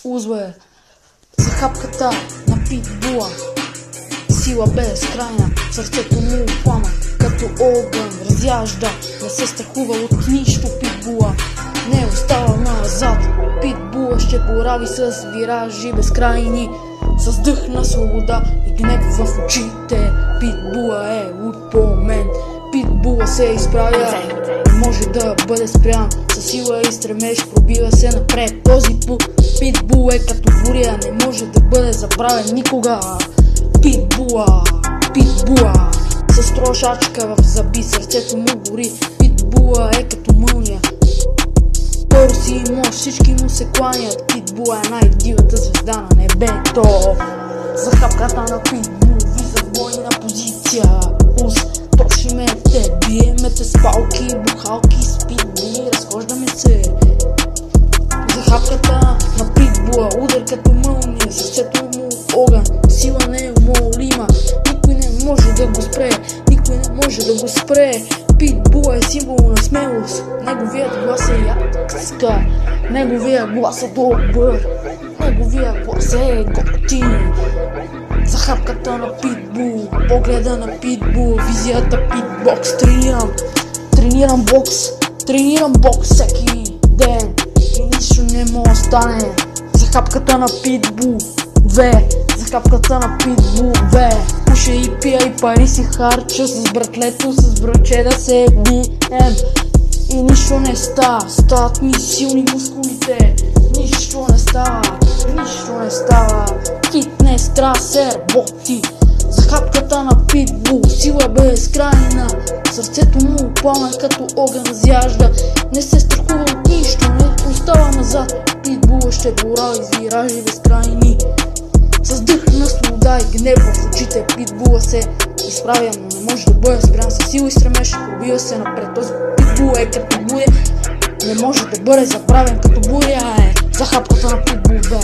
Узве за хапката на питбула. Сила безкрайна, сърцето му пламен, като огън разяжда. Не се страхува от нищо питбула, не остава назад. Питбула ще борави с виражи безкрайни, с дъх на свобода и гнев в очите. Питбула е луд по мен, питбула се изправя, не може да бъде спрян. Със сила и стремеж пробива се напред. Този питбул е като буря, не може да бъде забравен никога. Питбула, питбула, с трошачка в зъби, сърцето му гори. Питбула е като мълния, той си мощ, всички му се кланят. Питбула е най-дивата звезда на небето. За хапката на питбул влиза в бойна позиция. Точи ме те, биеме те с палки, бухалки, с питбули, разхождаме се. За хапката на питбула, удар като мълния, сърцето му огън, сила неумолима. Никой не може да го спре, никой не може да го спре. Питбула е символ на смелост, неговият глас е ядка, неговият глас е добър, неговият глас е готин. За хапката на питбул, погледа на питбул, визията питбокс. Тренирам бокс всеки ден и нищо не му остане. За хапката на питбул, за хапката на питбул, пуша и пия и пари си харча, с братлето, с браче да се бием. И нищо не става, стават ми силни мускулите. Нищо не става, фитнес трябва да се работи. За хапката на питбул, сила безкрайна, сърцето му пламен като огън разяжда. Не се страхува от нищо, не остава назад. Питбула ще борави с виражи безкрайни, с дъх на свобода и гнев в очите. Питбула се изправя, но не може да бъде спрян. Със сила и стремеж пробива се напред. Този питбул е като буря, не може да бъде забравен, като буря е. За хапката на питбул,